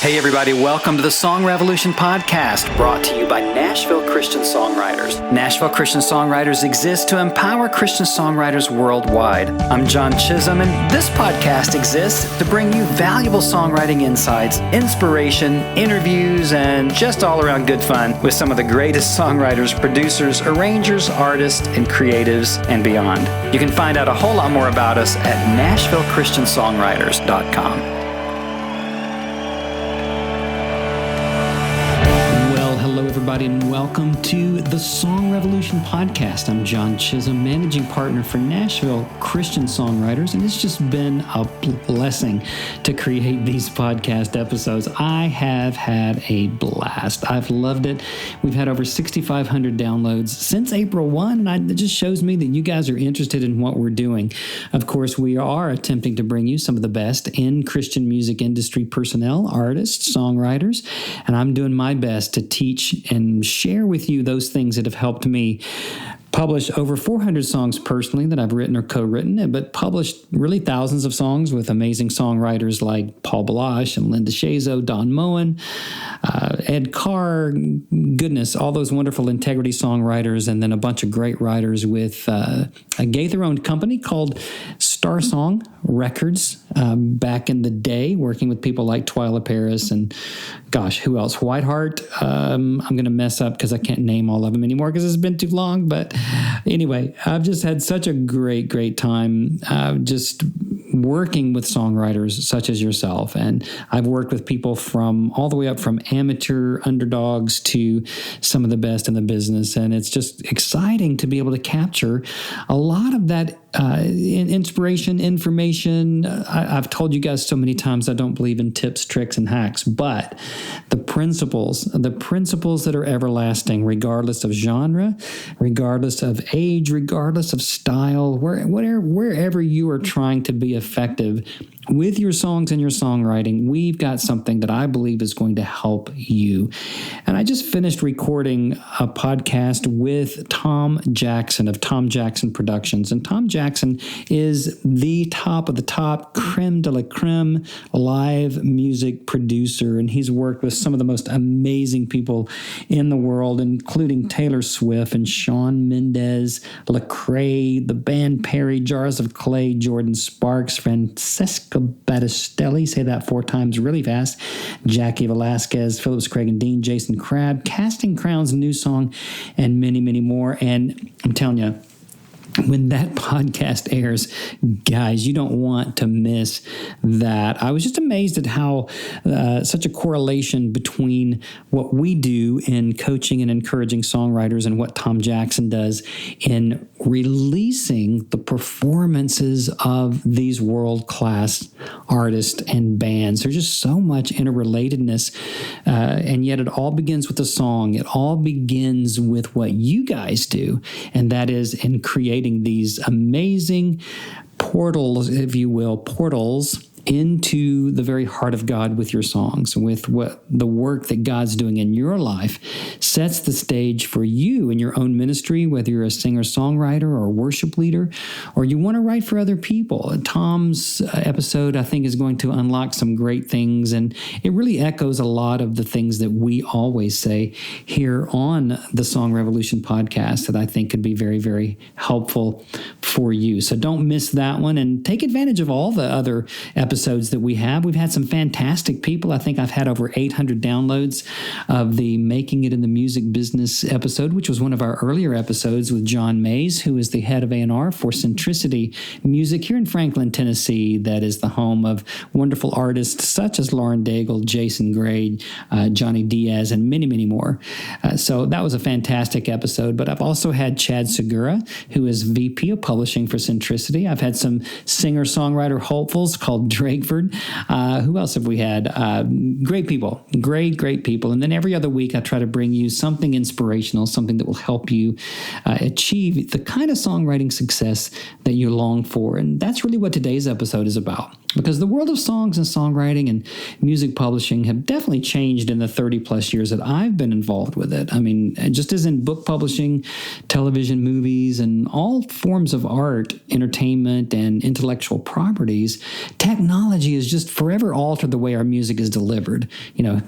Hey everybody, welcome to the Song Revolution podcast, brought to you by Nashville Christian Songwriters. Nashville Christian Songwriters exists to empower Christian songwriters worldwide. I'm John Chisum, and this podcast exists to bring you valuable songwriting insights, inspiration, interviews, and just all around good fun with some of the greatest songwriters, producers, arrangers, artists, and creatives, and beyond. You can find out a whole lot more about us at NashvilleChristianSongwriters.com. Hello, everybody, and welcome to the Song Revolution podcast. I'm John Chisum, managing partner for Nashville Christian Songwriters, and it's just been a blessing to create these podcast episodes. I have had a blast. I've loved it. We've had over 6,500 downloads since April 1, and it just shows me that you guys are interested in what we're doing. Of course, we are attempting to bring you some of the best in Christian music industry personnel, artists, songwriters, and I'm doing my best to teach and share with you those things that have helped me publish over 400 songs personally that I've written or co-written, but published really thousands of songs with amazing songwriters like Paul Balash and Linda Shazo, Don Moen, Ed Carr, goodness, all those wonderful Integrity songwriters, and then a bunch of great writers with a Gaither-owned company called Star Song Records back in the day, working with people like Twyla Paris and, gosh, who else? Whiteheart. I'm going to mess up because I can't name all of them anymore because it's been too long. But anyway, I've just had such a great time just working with songwriters such as yourself. And I've worked with people from all the way up from amateur underdogs to some of the best in the business. And it's just exciting to be able to capture a lot of that inspiration, information. I've told you guys so many times I don't believe in tips, tricks, and hacks, but the principles that are everlasting, regardless of genre, regardless of age, regardless of style, wherever you are trying to be effective with your songs and your songwriting, we've got something that I believe is going to help you. And I just finished recording a podcast with Tom Jackson of Tom Jackson Productions. And Tom Jackson is the top of the top, creme de la creme live music producer. And he's worked with some of the most amazing people in the world, including Taylor Swift and Shawn Mendes, Lecrae, the band Perry, Jars of Clay, Jordan Sparks, Francesca Battistelli, say that 4 times really fast, Jackie Velasquez, Phillips Craig and Dean, Jason Crabb, Casting Crowns' new song, and many, many more. And I'm telling you, when that podcast airs, guys, you don't want to miss that. I was just amazed at how such a correlation between what we do in coaching and encouraging songwriters and what Tom Jackson does in releasing the performances of these world-class artists and bands. There's just so much interrelatedness, and yet it all begins with a song. It all begins with what you guys do, and that is in creating these amazing portals, if you will, portals into the very heart of God with your songs, with what the work that God's doing in your life sets the stage for you in your own ministry, whether you're a singer-songwriter or a worship leader, or you want to write for other people. Tom's episode, I think, is going to unlock some great things, and it really echoes a lot of the things that we always say here on the Song Revolution podcast that I think could be very, very helpful for you. So don't miss that one, and take advantage of all the other episodes that we have. We've had some fantastic people. I think I've had over 800 downloads of the Making It in the Music Business episode, which was one of our earlier episodes with John Mays, who is the head of A&R for Centricity Music here in Franklin, Tennessee, that is the home of wonderful artists such as Lauren Daigle, Jason Gray, Johnny Diaz, and many, many more. So that was a fantastic episode. But I've also had Chad Segura, who is VP of Publishing for Centricity. I've had some singer-songwriter hopefuls called Drakeford. Who else have we had? Great people, great people. And then every other week, I try to bring you something inspirational, something that will help you achieve the kind of songwriting success that you long for. And that's really what today's episode is about. Because the world of songs and songwriting and music publishing have definitely changed in the 30 plus years that I've been involved with it. I mean, just as in book publishing, television, movies, and all forms of art, entertainment, and intellectual properties, technology technology has just forever altered the way our music is delivered.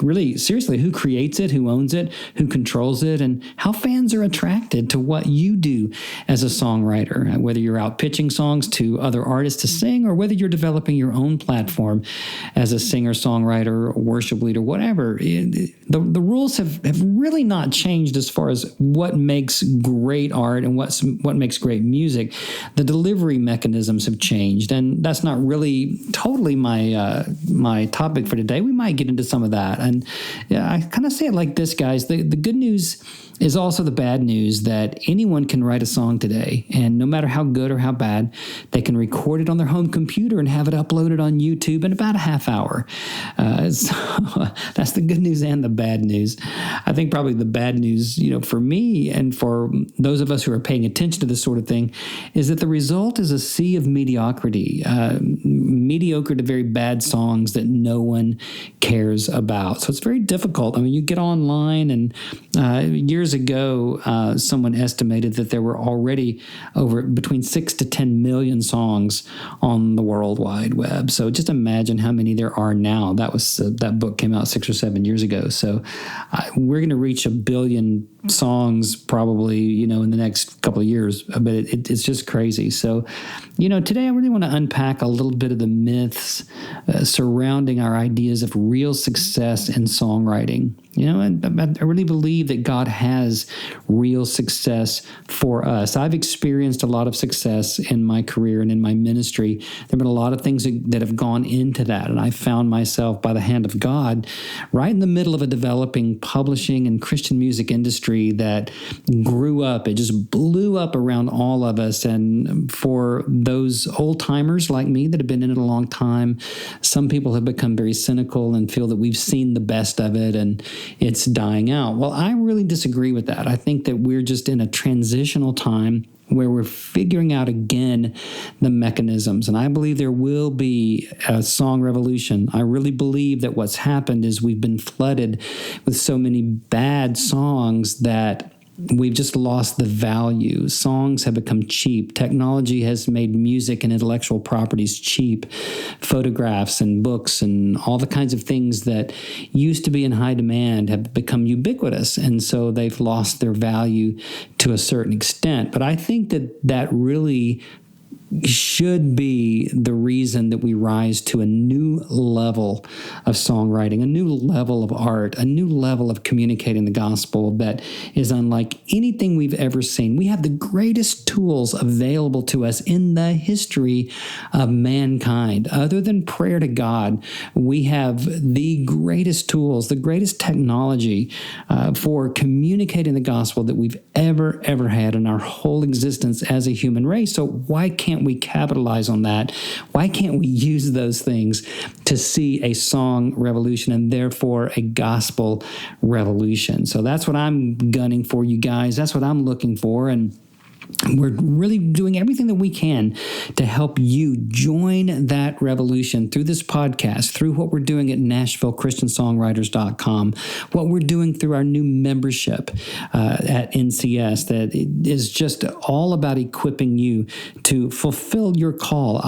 Really, seriously, who creates it, who owns it, who controls it, and how fans are attracted to what you do as a songwriter, whether you're out pitching songs to other artists to sing, or whether you're developing your own platform as a singer-songwriter, worship leader, whatever. The rules have really not changed as far as what makes great art and what makes great music. The delivery mechanisms have changed, and that's not really totally my topic for today. We might get into some of that. And I kind of say it like this, guys. The good news is also the bad news that anyone can write a song today, and no matter how good or how bad, they can record it on their home computer and have it uploaded on YouTube in about a half hour. So that's the good news and the bad news. I think probably the bad news, for me and for those of us who are paying attention to this sort of thing, is that the result is a sea of mediocrity, mediocre to very bad songs that no one cares about. So it's very difficult. I mean, you get online, and years ago, someone estimated that there were already over between 6 to 10 million songs on the World Wide Web. So just imagine how many there are now. That book came out 6 or 7 years ago. So we're going to reach 1 billion songs probably, in the next couple of years. But it's just crazy. So, today I really want to unpack a little bit of the myths surrounding our ideas of real success in songwriting. I really believe that God has real success for us. I've experienced a lot of success in my career and in my ministry. There have been a lot of things that have gone into that, and I found myself, by the hand of God, right in the middle of a developing publishing and Christian music industry that grew up. It just blew up around all of us. And for those old timers like me that have been in it a long time, some people have become very cynical and feel that we've seen the best of it and it's dying out. Well, I really disagree with that. I think that we're just in a transitional time where we're figuring out again the mechanisms. And I believe there will be a song revolution. I really believe that what's happened is we've been flooded with so many bad songs that we've just lost the value. Songs have become cheap. Technology has made music and intellectual properties cheap. Photographs and books and all the kinds of things that used to be in high demand have become ubiquitous, and so they've lost their value to a certain extent. But I think that really should be the reason that we rise to a new level of songwriting, a new level of art, a new level of communicating the gospel that is unlike anything we've ever seen. We have the greatest tools available to us in the history of mankind. Other than prayer to God, we have the greatest tools, the greatest technology for communicating the gospel that we've ever had in our whole existence as a human race. So why can't we capitalize on that? Why can't we use those things to see a song revolution and therefore a gospel revolution? So that's what I'm gunning for, you guys. That's what I'm looking for. And we're really doing everything that we can to help you join that revolution through this podcast, through what we're doing at NashvilleChristianSongwriters.com, what we're doing through our new membership at NCS that is just all about equipping you to fulfill your call.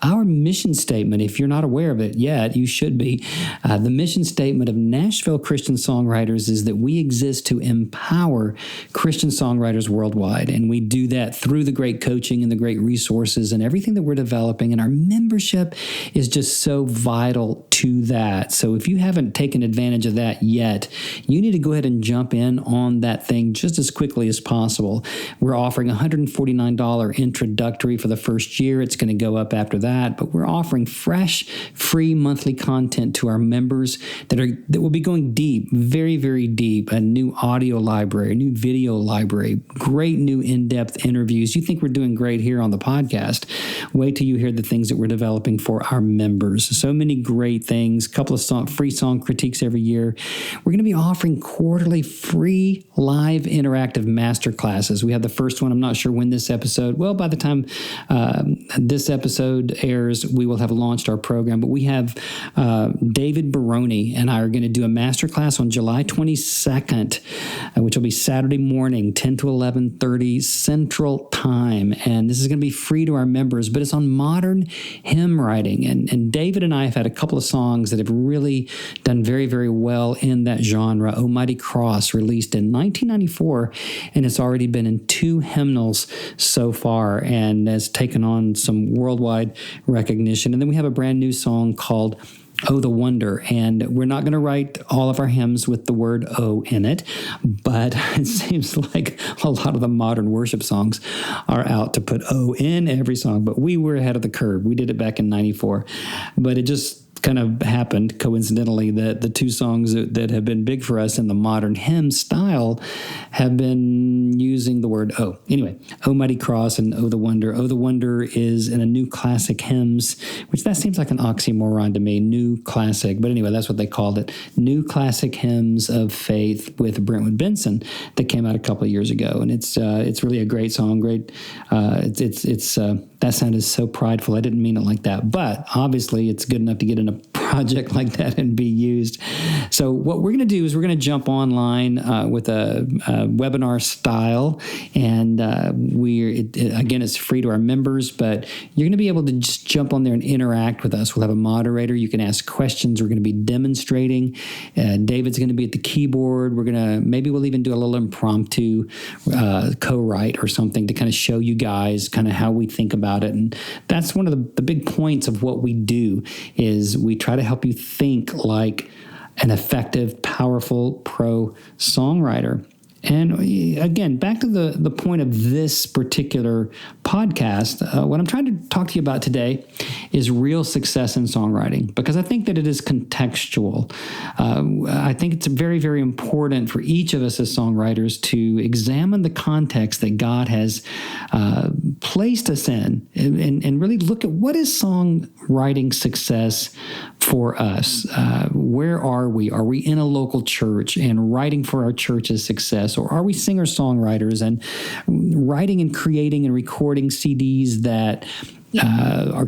Our mission statement, if you're not aware of it yet, you should be. The mission statement of Nashville Christian Songwriters is that we exist to empower Christian songwriters worldwide, and we do that through the great coaching and the great resources and everything that we're developing. And our membership is just so vital to that. So if you haven't taken advantage of that yet, you need to go ahead and jump in on that thing just as quickly as possible. We're offering $149 introductory for the first year. It's going to go up after that, but we're offering fresh, free monthly content to our members that will be going deep, very, very deep. A new audio library, a new video library, great new in-depth interviews. You think we're doing great here on the podcast. Wait till you hear the things that we're developing for our members. So many great things, a couple of free song critiques every year. We're going to be offering quarterly free live interactive masterclasses. We have the first one. I'm not sure when this episode, well, by the time this episode airs, we will have launched our program, but we have David Baroni and I are going to do a masterclass on July 22nd, which will be Saturday morning, 10 to 11:30 Central Central Time. And this is going to be free to our members, but it's on modern hymn writing. And David and I have had a couple of songs that have really done very, very well in that genre. O Mighty Cross, released in 1994, and it's already been in 2 hymnals so far and has taken on some worldwide recognition. And then we have a brand new song called Oh, the Wonder. And we're not going to write all of our hymns with the word "oh" in it, but it seems like a lot of the modern worship songs are out to put "oh" in every song. But we were ahead of the curve. We did it back in 94. But it just kind of happened coincidentally that the 2 songs that have been big for us in the modern hymn style have been using the word "oh." Anyway, O Mighty Cross and Oh the Wonder. Oh the Wonder is in a New Classic Hymns, which that seems like an oxymoron to me, New Classic. But anyway, that's what they called it. New Classic Hymns of Faith with Brentwood Benson that came out a couple of years ago. And it's really a great song. Great. That sounded so prideful. I didn't mean it like that. But obviously, it's good enough to get in a project like that and be used. So what we're going to do is we're going to jump online with a webinar style. And again, it's free to our members, but you're going to be able to just jump on there and interact with us. We'll have a moderator. You can ask questions. We're going to be demonstrating. David's going to be at the keyboard. Maybe we'll even do a little impromptu co-write or something to kind of show you guys kind of how we think about it. And that's one of the big points of what we do is we try to help you think like an effective, powerful pro songwriter. And again, back to the point of this particular podcast, what I'm trying to talk to you about today is real success in songwriting, because I think that it is contextual. I think it's very, very important for each of us as songwriters to examine the context that God has placed us in and really look at what is songwriting success for us. Where are we? Are we in a local church and writing for our church's success? Or are we singer-songwriters and writing and creating and recording CDs that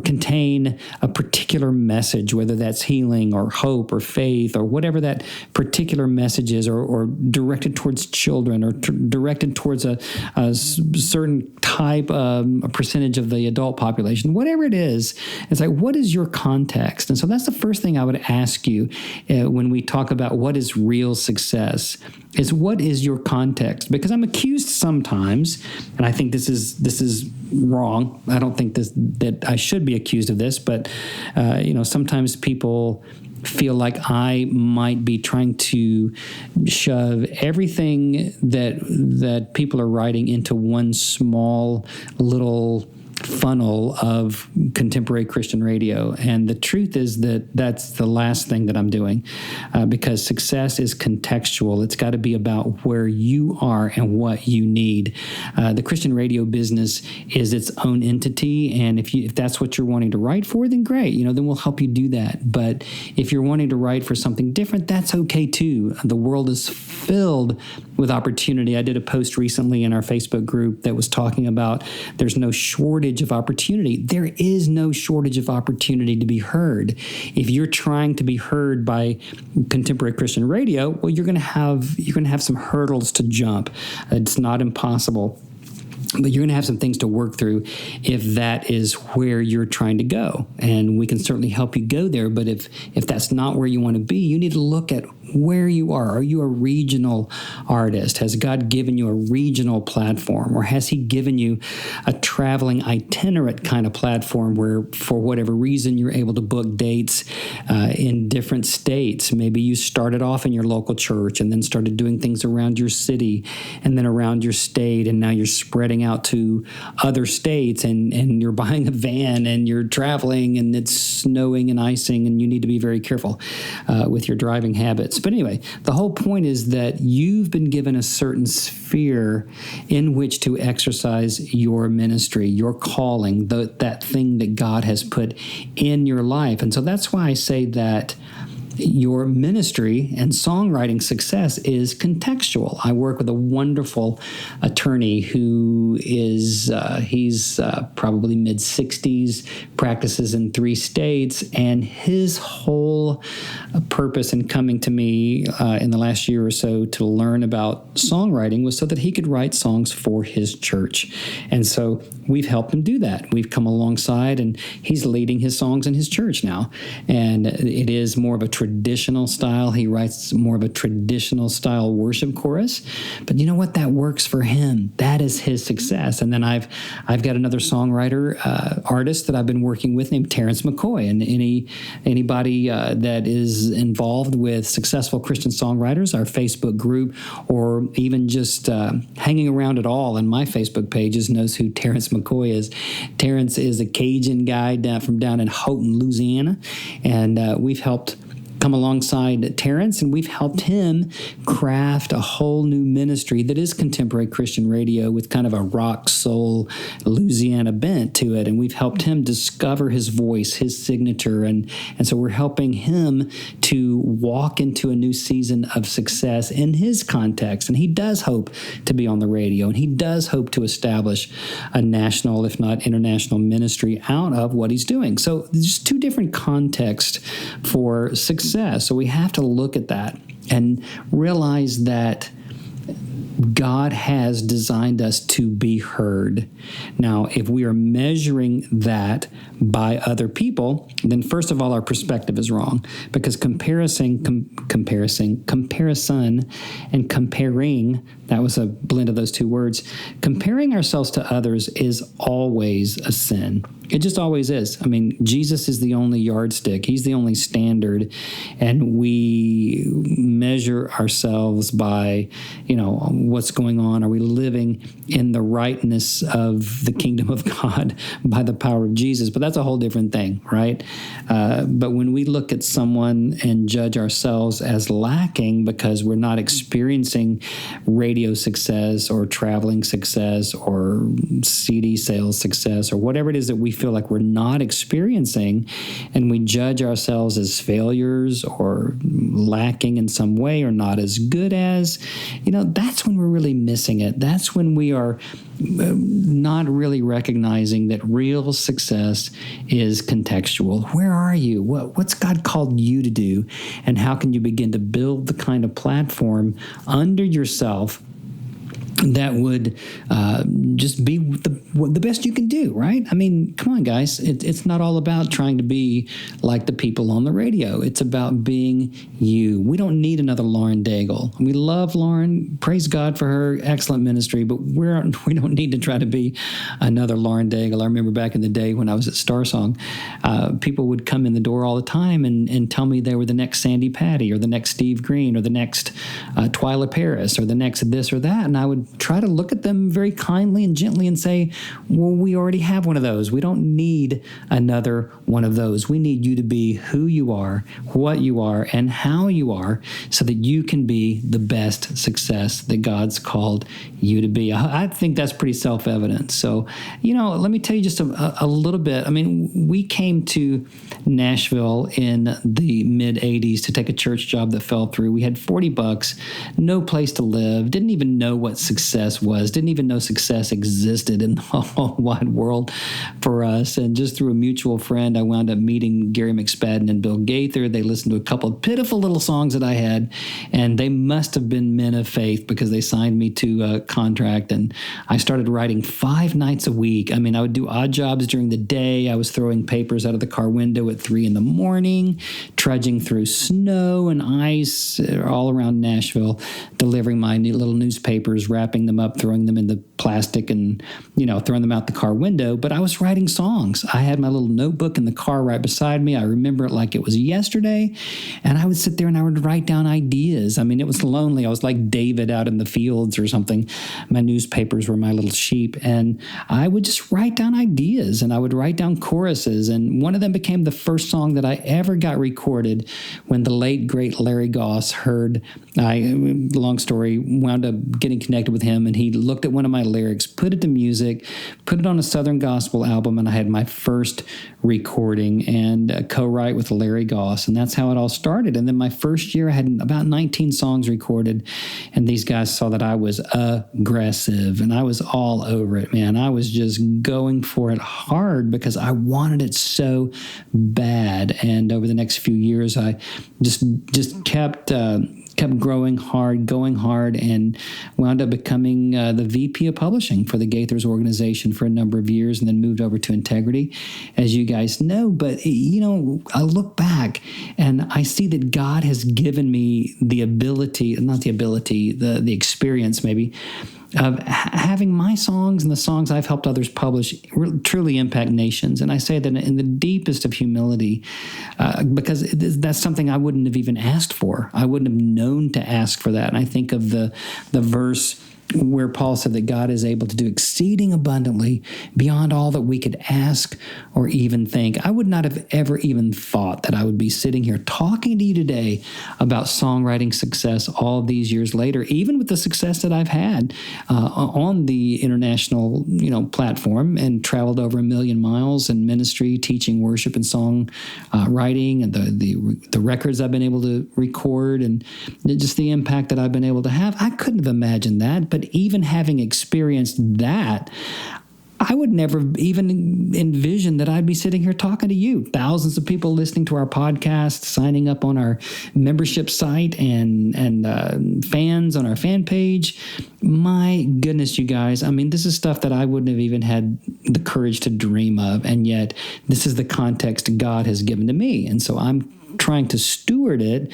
contain a particular message, whether that's healing or hope or faith or whatever that particular message is, or directed towards children or directed towards a certain type, a percentage of the adult population, whatever it is. It's like, what is your context? And so that's the first thing I would ask you when we talk about what is real success, is what is your context? Because I'm accused sometimes, and I think this is wrong. I don't think that I should be accused of this, but sometimes people feel like I might be trying to shove everything that people are writing into one small little funnel of contemporary Christian radio. And the truth is that that's the last thing that I'm doing, because success is contextual. It's got to be about where you are and what you need. The Christian radio business is its own entity, and if that's what you're wanting to write for, then great. Then we'll help you do that. But if you're wanting to write for something different, that's okay too. The world is filled with opportunity. I did a post recently in our Facebook group that was talking about there's no shortage of opportunity. There is no shortage of opportunity to be heard. If you're trying to be heard by contemporary Christian radio, well, you're going to have some hurdles to jump. It's not impossible, but you're going to have some things to work through if that is where you're trying to go. And we can certainly help you go there. But if that's not where you want to be, you need to look at where you are. Are you a regional artist? Has God given you a regional platform? Or has he given you a traveling itinerant kind of platform where, for whatever reason, you're able to book dates in different states? Maybe you started off in your local church and then started doing things around your city and then around your state, and now you're spreading out to other states, and you're buying a van and you're traveling and it's snowing and icing, and you need to be very careful with your driving habits. But anyway, the whole point is that you've been given a certain sphere in which to exercise your ministry, your calling, that thing that God has put in your life. And so that's why I say that your ministry and songwriting success is contextual. I work with a wonderful attorney who is, he's probably mid-60s, practices in 3 states, and his whole purpose in coming to me in the last year or so to learn about songwriting was so that he could write songs for his church. And so we've helped him do that. We've come alongside, and he's leading his songs in his church now. And it is more of a traditional style. He writes more of a traditional style worship chorus. But you know what? That works for him. That is his success. And then I've got another songwriter, artist that I've been working with named Terrence McCoy. And anybody that is involved with Successful Christian Songwriters, our Facebook group, or even just hanging around at all on my Facebook pages knows who Terrence McCoy is. Terrence is a Cajun guy from down in Houghton, Louisiana, and we've helped come alongside Terrence, and we've helped him craft a whole new ministry that is contemporary Christian radio with kind of a rock, soul, Louisiana bent to it. And we've helped him discover his voice, his signature. And so we're helping him to walk into a new season of success in his context. And he does hope to be on the radio, and he does hope to establish a national, if not international ministry out of what he's doing. So there's 2 different contexts for success. So we have to look at that and realize that God has designed us to be heard. Now, if we are measuring that by other people, then first of all, our perspective is wrong, because comparison, and comparing, that was a blend of those 2 words. Comparing ourselves to others is always a sin. It just always is. I mean, Jesus is the only yardstick. He's the only standard. And we measure ourselves by, what's going on. Are we living in the rightness of the kingdom of God by the power of Jesus? But that's a whole different thing, right? But when we look at someone and judge ourselves as lacking because we're not experiencing radio success or traveling success or CD sales success or whatever it is that we feel like we're not experiencing, and we judge ourselves as failures or lacking in some way or not as good as, that's when we're really missing it. That's when we are not really recognizing that real success is contextual. Where are you? What's God called you to do? And how can you begin to build the kind of platform under yourself that would just be the best you can do, right? I mean, come on, guys. It's not all about trying to be like the people on the radio. It's about being you. We don't need another Lauren Daigle. We love Lauren. Praise God for her excellent ministry, but we don't need to try to be another Lauren Daigle. I remember back in the day when I was at Star Song, people would come in the door all the time and tell me they were the next Sandy Patty or the next Steve Green or the next Twyla Paris or the next this or that, and I would try to look at them very kindly and gently and say, well, we already have one of those. We don't need another one of those. We need you to be who you are, what you are, and how you are so that you can be the best success that God's called you to be. I think that's pretty self-evident. So, let me tell you just a little bit. I mean, we came to Nashville in the mid-'80s to take a church job that fell through. We had $40, no place to live, didn't even know what success was, didn't even know success existed in the whole wide world for us. And just through a mutual friend, I wound up meeting Gary McSpadden and Bill Gaither. They listened to a couple of pitiful little songs that I had, and they must have been men of faith because they signed me to a contract, and I started writing 5 nights a week. I mean, I would do odd jobs during the day. I was throwing papers out of the car window at 3 a.m, trudging through snow and ice all around Nashville, delivering my little newspapers, wrapping them up, throwing them in the plastic and, throwing them out the car window. But I was writing songs. I had my little notebook in the car right beside me. I remember it like it was yesterday. And I would sit there and I would write down ideas. I mean, it was lonely. I was like David out in the fields or something. My newspapers were my little sheep. And I would just write down ideas, and I would write down choruses. And one of them became the first song that I ever got recorded when the late, great Larry Goss heard, long story, wound up getting connected with with him, and he looked at one of my lyrics, put it to music, put it on a Southern gospel album, and I had my first recording and co-write with Larry Goss, and that's how it all started. And then my first year, I had about 19 songs recorded, and these guys saw that I was aggressive, and I was all over it, man. I was just going for it hard because I wanted it so bad. And over the next few years, I just kept growing hard, going hard, and wound up becoming the VP of publishing for the Gaithers organization for a number of years, and then moved over to Integrity, as you guys know. But, I look back and I see that God has given me the experience maybe, of having my songs and the songs I've helped others publish truly impact nations. And I say that in the deepest of humility, because that's something I wouldn't have even asked for. I wouldn't have known to ask for that. And I think of the verse where Paul said that God is able to do exceeding abundantly beyond all that we could ask or even think. I would not have ever even thought that I would be sitting here talking to you today about songwriting success all these years later, even with the success that I've had on the international, platform, and traveled over 1 million miles in ministry, teaching worship and song writing, and the records I've been able to record, and just the impact that I've been able to have. I couldn't have imagined that, but even having experienced that, I would never even envision that I'd be sitting here talking to you. Thousands of people listening to our podcast, signing up on our membership site, and fans on our fan page. My goodness, you guys. I mean, this is stuff that I wouldn't have even had the courage to dream of. And yet this is the context God has given to me. And so I'm trying to steward it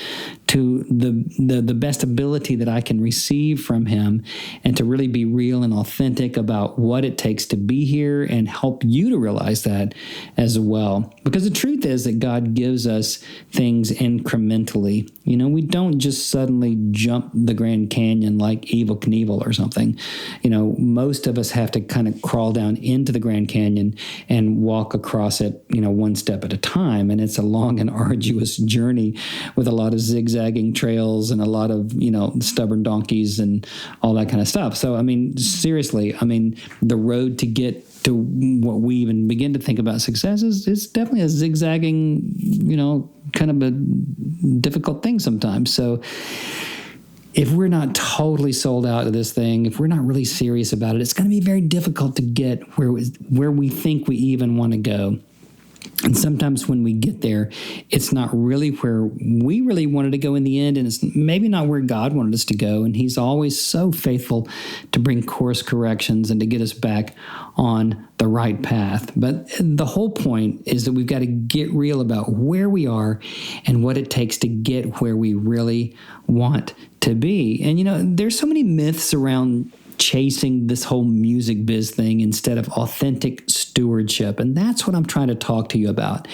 to the best ability that I can receive from him, and to really be real and authentic about what it takes to be here, and help you to realize that as well. Because the truth is that God gives us things incrementally. We don't just suddenly jump the Grand Canyon like Evel Knievel or something. Most of us have to kind of crawl down into the Grand Canyon and walk across it, one step at a time. And it's a long and arduous journey with a lot of zigzagging trails and a lot of, stubborn donkeys and all that kind of stuff. So, seriously, the road to get to what we even begin to think about success is definitely a zigzagging, kind of a difficult thing sometimes. So if we're not totally sold out to this thing, if we're not really serious about it, it's going to be very difficult to get where we think we even want to go. And sometimes when we get there, it's not really where we really wanted to go in the end, and it's maybe not where God wanted us to go. And he's always so faithful to bring course corrections and to get us back on the right path. But the whole point is that we've got to get real about where we are and what it takes to get where we really want to be. And, there's so many myths around chasing this whole music biz thing instead of authentic stewardship. And that's what I'm trying to talk to you about.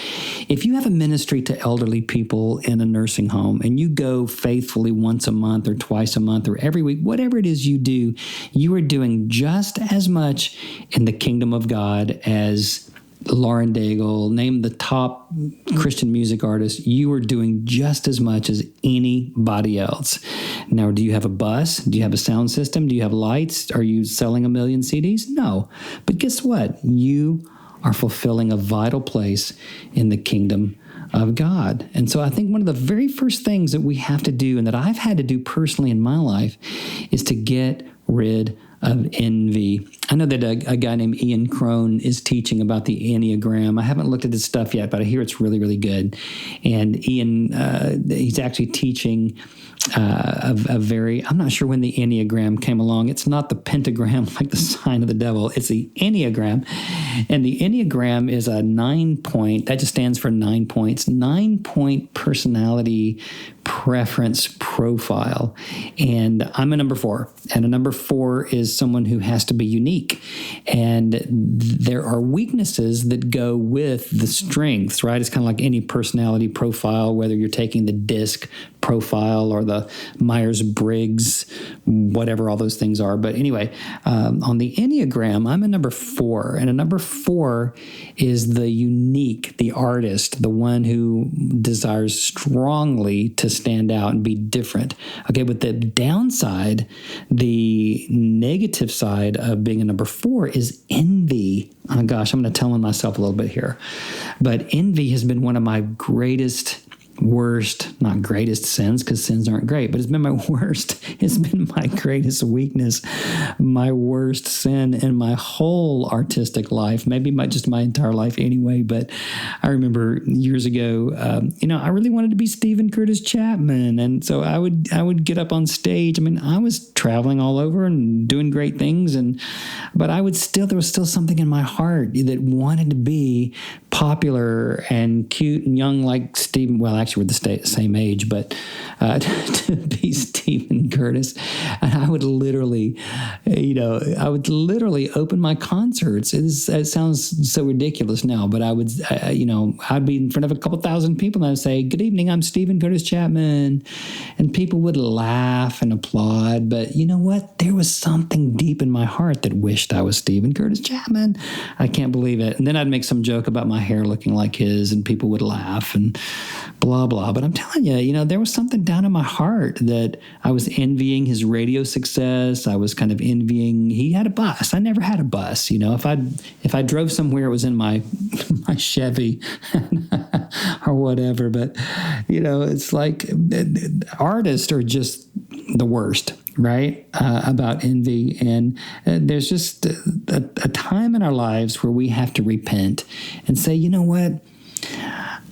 If you have a ministry to elderly people in a nursing home, and you go faithfully once a month or twice a month or every week, whatever it is you do, you are doing just as much in the kingdom of God as Lauren Daigle, name the top Christian music artist. You are doing just as much as anybody else. Now, do you have a bus? Do you have a sound system? Do you have lights? Are you selling 1 million CDs? No. But guess what? You are fulfilling a vital place in the kingdom of God. And so I think one of the very first things that we have to do, and that I've had to do personally in my life, is to get rid of envy. I know that a guy named Ian Crone is teaching about the Enneagram. I haven't looked at his stuff yet, but I hear it's really, really good. And Ian, he's actually teaching a very, I'm not sure when the Enneagram came along. It's not the pentagram like the sign of the devil. It's the Enneagram. And the Enneagram is a 9-point, that just stands for 9 points, 9-point personality preference profile. And I'm a number 4. And a number 4 is someone who has to be unique. And there are weaknesses that go with the strengths, right? It's kind of like any personality profile, whether you're taking the DISC profile or the Myers-Briggs, whatever all those things are. But anyway, on the Enneagram, I'm a number 4. And a number 4 is the unique, the artist, the one who desires strongly to stand out and be different. Okay, but the downside, the negative side of being a number 4 is envy. Oh gosh, I'm going to tell on myself a little bit here. But envy has been one of my worst, not greatest sins, because sins aren't great, but it's been my worst. It's been my greatest weakness, my worst sin in my whole artistic life, maybe just my entire life anyway. But I remember years ago, I really wanted to be Stephen Curtis Chapman. And so I would get up on stage. I mean, I was traveling all over and doing great things. But there was still something in my heart that wanted to be popular and cute and young like Stephen. Well, actually, we're the same age, but to be Stephen Curtis, and I would literally open my concerts. It sounds so ridiculous now, but I'd be in front of a couple thousand people and I'd say, "Good evening, I'm Stephen Curtis Chapman," and people would laugh and applaud. But you know what? There was something deep in my heart that wished I was Stephen Curtis Chapman. I can't believe it. And then I'd make some joke about my hair looking like his, and people would laugh and blah, blah. But I'm telling you, there was something down in my heart that I was envying his radio success. I was kind of envying, he had a bus. I never had a bus. If I drove somewhere, it was in my Chevy or whatever. But, it's like artists are just the worst, right? About envy. And there's just a time in our lives where we have to repent and say, you know what?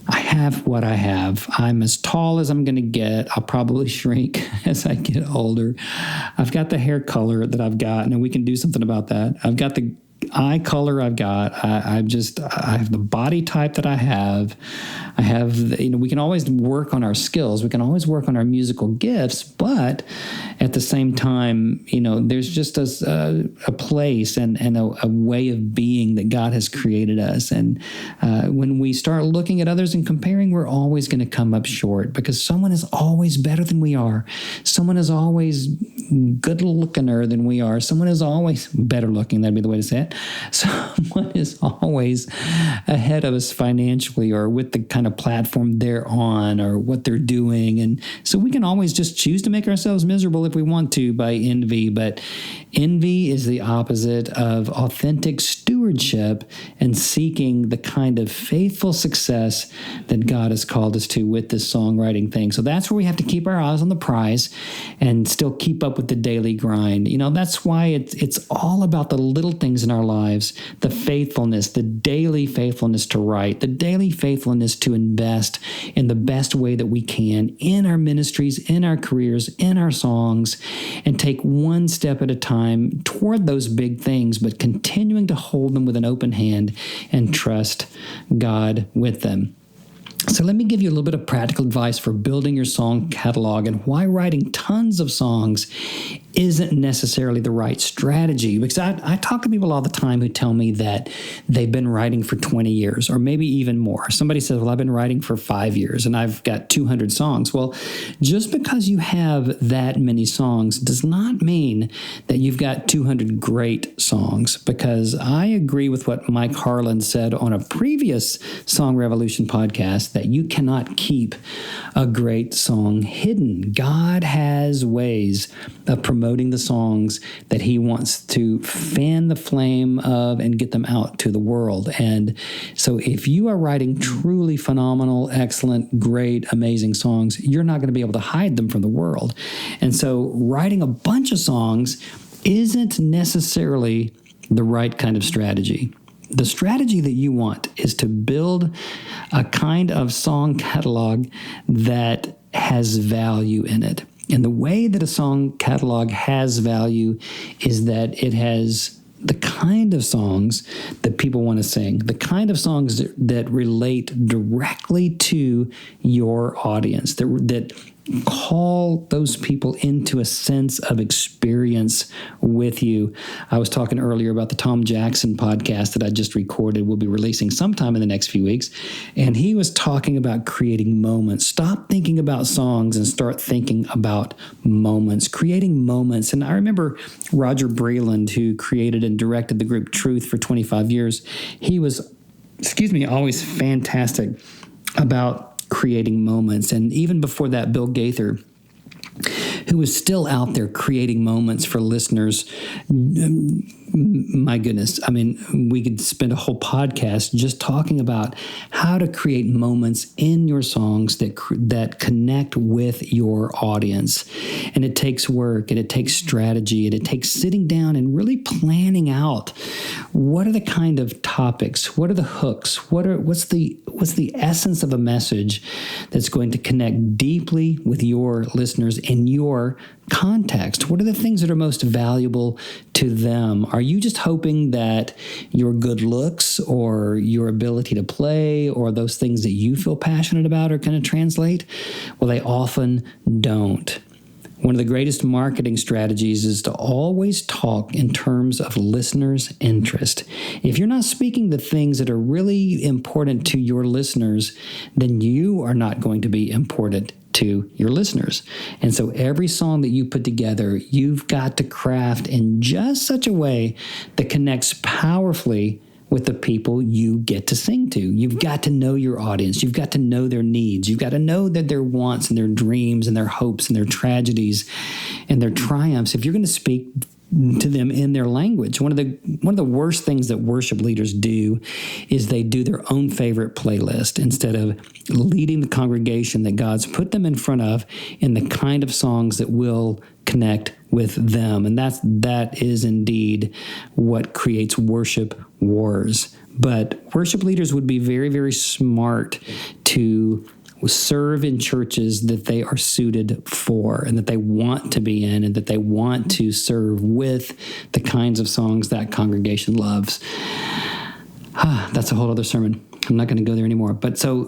I have what I have. I'm as tall as I'm going to get. I'll probably shrink as I get older. I've got the hair color that I've got, and we can do something about that. I've got the eye color I've got. I have the body type that I have. We can always work on our skills. We can always work on our musical gifts, but at the same time, there's just a place and a way of being that God has created us. And when we start looking at others and comparing, we're always going to come up short because someone is always better than we are. Someone is always good lookinger than we are. Someone is always better looking. That'd be the way to say it. Someone is always ahead of us financially or with the kind of platform they're on or what they're doing. And so we can always just choose to make ourselves miserable if we want to by envy. But envy is the opposite of authentic stewardship and seeking the kind of faithful success that God has called us to with this songwriting thing. So that's where we have to keep our eyes on the prize and still keep up with the daily grind. That's why it's all about the little things in our lives, the faithfulness, the daily faithfulness to write, the daily faithfulness to invest in the best way that we can in our ministries, in our careers, in our songs, and take one step at a time toward those big things, but continuing to hold them with an open hand and trust God with them. So let me give you a little bit of practical advice for building your song catalog and why writing tons of songs isn't necessarily the right strategy. Because I talk to people all the time who tell me that they've been writing for 20 years or maybe even more. Somebody says, well, I've been writing for 5 years and I've got 200 songs. Well, just because you have that many songs does not mean that you've got 200 great songs, because I agree with what Mike Harlan said on a previous Song Revolution podcast that you cannot keep a great song hidden. God has ways of promoting the songs that he wants to fan the flame of and get them out to the world. And so if you are writing truly phenomenal, excellent, great, amazing songs, you're not going to be able to hide them from the world. And so writing a bunch of songs isn't necessarily the right kind of strategy. The strategy that you want is to build a kind of song catalog that has value in it. And the way that a song catalog has value is that it has the kind of songs that people want to sing, the kind of songs that relate directly to your audience, that call those people into a sense of experience with you. I was talking earlier about the Tom Jackson podcast that I just recorded. We'll be releasing sometime in the next few weeks. And he was talking about creating moments. Stop thinking about songs and start thinking about moments, creating moments. And I remember Roger Breland, who created and directed the group Truth for 25 years. He was, always fantastic about creating moments. And even before that, Bill Gaither, who was still out there creating moments for listeners. My goodness. I mean, we could spend a whole podcast just talking about how to create moments in your songs that connect with your audience. And it takes work, and it takes strategy, and it takes sitting down and really planning out what are the kind of topics, what are the hooks, what's the essence of a message that's going to connect deeply with your listeners in your context. What are the things that are most valuable to them? Are you just hoping that your good looks or your ability to play or those things that you feel passionate about are going to translate? Well, they often don't. One of the greatest marketing strategies is to always talk in terms of listeners' interest. If you're not speaking the things that are really important to your listeners, then you are not going to be important to your listeners. And so every song that you put together, you've got to craft in just such a way that connects powerfully with the people you get to sing to. You've got to know your audience. You've got to know their needs. You've got to know that their wants and their dreams and their hopes and their tragedies and their triumphs. If you're going to speak to them in their language. One of the worst things that worship leaders do is they do their own favorite playlist instead of leading the congregation that God's put them in front of in the kind of songs that will connect with them. And that is indeed what creates worship wars. But worship leaders would be very, very smart to serve in churches that they are suited for and that they want to be in and that they want to serve with the kinds of songs that congregation loves. That's a whole other sermon. I'm not going to go there anymore. But so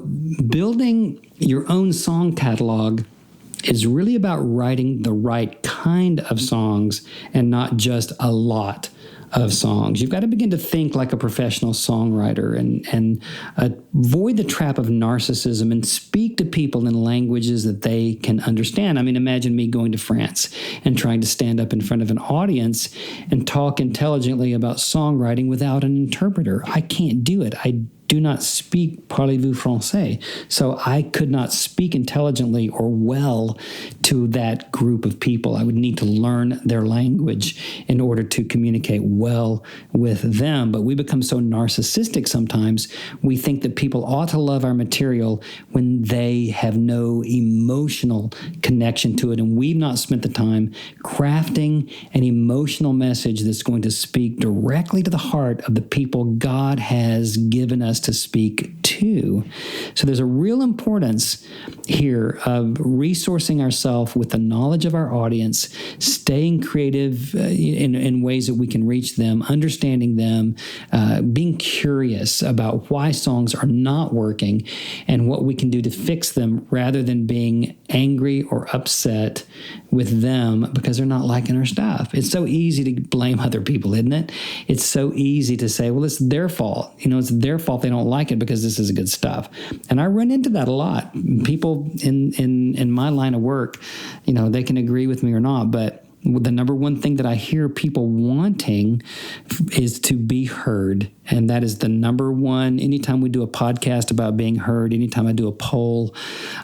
building your own song catalog is really about writing the right kind of songs and not just a lot of songs. You've got to begin to think like a professional songwriter and avoid the trap of narcissism and speak to people in languages that they can understand. I mean, imagine me going to France and trying to stand up in front of an audience and talk intelligently about songwriting without an interpreter. I can't do it. I do not speak parlez-vous français. So I could not speak intelligently or well to that group of people. I would need to learn their language in order to communicate well with them. But we become so narcissistic sometimes, we think that people ought to love our material when they have no emotional connection to it. And we've not spent the time crafting an emotional message that's going to speak directly to the heart of the people God has given us to speak to. So there's a real importance here of resourcing ourselves with the knowledge of our audience, staying creative in ways that we can reach them, understanding them, being curious about why songs are not working and what we can do to fix them rather than being angry or upset with them because they're not liking our stuff. It's so easy to blame other people, isn't it? It's so easy to say, well, it's their fault. It's their fault they don't like it because this is good stuff. And I run into that a lot. People in my line of work, they can agree with me or not, but the number one thing that I hear people wanting is to be heard. And that is the number one. Anytime we do a podcast about being heard, anytime I do a poll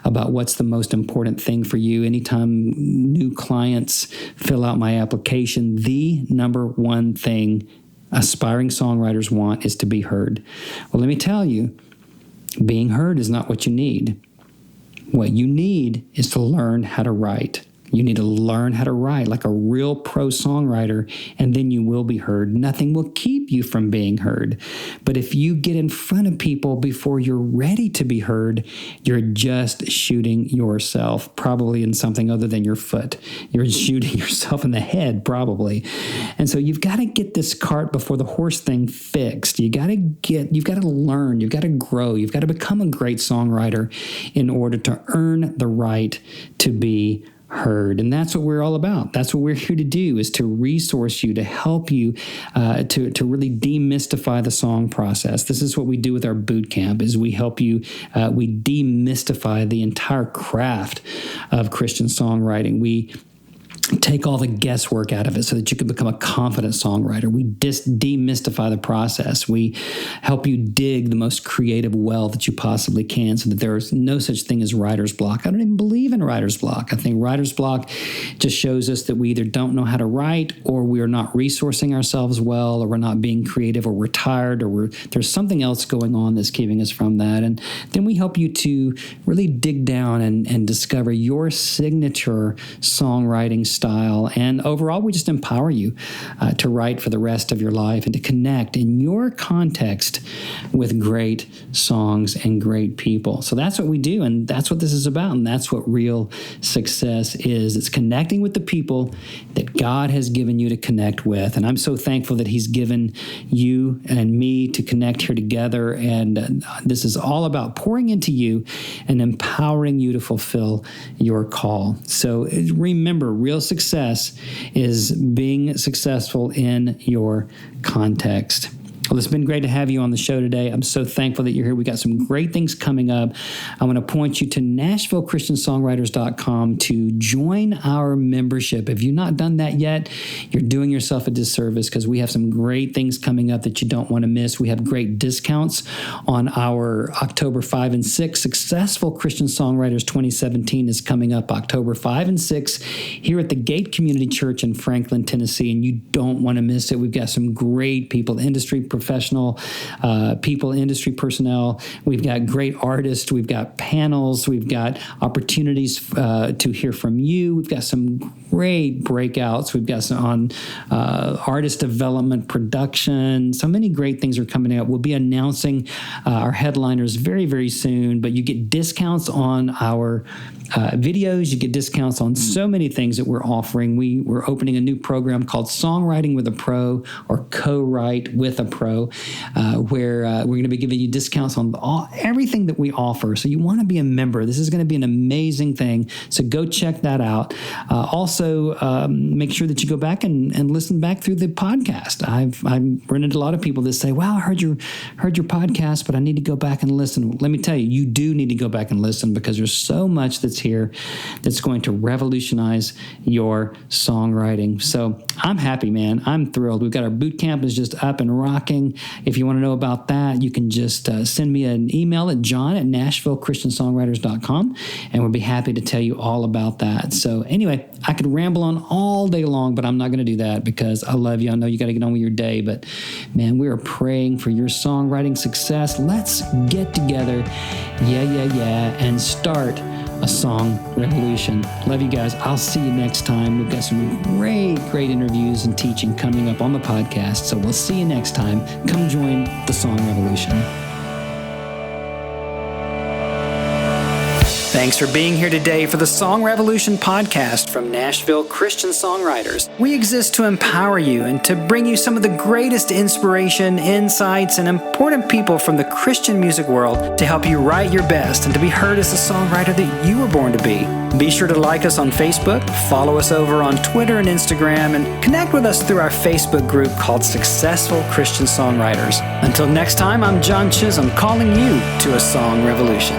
about what's the most important thing for you, anytime new clients fill out my application, the number one thing aspiring songwriters want is to be heard. Well, let me tell you, being heard is not what you need. What you need is to learn how to write. You need to learn how to write like a real pro songwriter, and then you will be heard. Nothing will keep you from being heard. But if you get in front of people before you're ready to be heard, you're just shooting yourself, probably in something other than your foot. You're shooting yourself in the head, probably. And so you've got to get this cart before the horse thing fixed. You've got to learn, you've got to grow, you've got to become a great songwriter in order to earn the right to be heard. And that's what we're all about. That's what we're here to do, is to resource you, to help you to really demystify the song process. This is what we do with our boot camp, is we help you, we demystify the entire craft of Christian songwriting. We take all the guesswork out of it so that you can become a confident songwriter. We demystify the process. We help you dig the most creative well that you possibly can, so that there is no such thing as writer's block. I don't even believe in writer's block. I think writer's block just shows us that we either don't know how to write, or we are not resourcing ourselves well, or we're not being creative, or we're tired, or there's something else going on that's keeping us from that. And then we help you to really dig down and discover your signature songwriting style. And overall, we just empower you to write for the rest of your life and to connect in your context with great songs and great people. So that's what we do, and that's what this is about, and that's what real success is. It's connecting with the people that God has given you to connect with. And I'm so thankful that He's given you and me to connect here together. And this is all about pouring into you and empowering you to fulfill your call. So remember, real success is being successful in your context. Well, it's been great to have you on the show today. I'm so thankful that you're here. We got some great things coming up. I want to point you to NashvilleChristianSongwriters.com to join our membership. If you've not done that yet, you're doing yourself a disservice, because we have some great things coming up that you don't want to miss. We have great discounts on our October 5 and 6. Successful Christian Songwriters 2017 is coming up October 5 and 6 here at the Gate Community Church in Franklin, Tennessee, and you don't want to miss it. We've got some great people, industry professional people, industry personnel. We've got great artists. We've got panels. We've got opportunities to hear from you. We've got some great breakouts. We've got some on artist development, production. So many great things are coming out. We'll be announcing our headliners very, very soon, but you get discounts on our videos. You get discounts on so many things that we're offering. We're opening a new program called Songwriting with a Pro, or Co-Write with a Pro, where we're going to be giving you discounts on everything that we offer. So you want to be a member. This is going to be an amazing thing. So go check that out. Also, make sure that you go back and listen back through the podcast. I've run into a lot of people that say, "Wow, I heard your podcast, but I need to go back and listen." Let me tell you, you do need to go back and listen, because there's so much that's here that's going to revolutionize your songwriting. So I'm happy, man. I'm thrilled. We've got our boot camp is just up and rocking. If you want to know about that, you can just send me an email at john@NashvilleChristianSongwriters.com, and we'll be happy to tell you all about that. So anyway, I could ramble on all day long, but I'm not going to do that, because I love you. I know you got to get on with your day, but man, we are praying for your songwriting success. Let's get together, and start a song revolution. Love you guys. I'll see you next time. We've got some great interviews and teaching coming up on the podcast. So we'll see you next time. Come join the Song Revolution. Thanks for being here today for the Song Revolution podcast from Nashville Christian Songwriters. We exist to empower you and to bring you some of the greatest inspiration, insights, and important people from the Christian music world to help you write your best and to be heard as the songwriter that you were born to be. Be sure to like us on Facebook, follow us over on Twitter and Instagram, and connect with us through our Facebook group called Successful Christian Songwriters. Until next time, I'm John Chisum, calling you to a song revolution.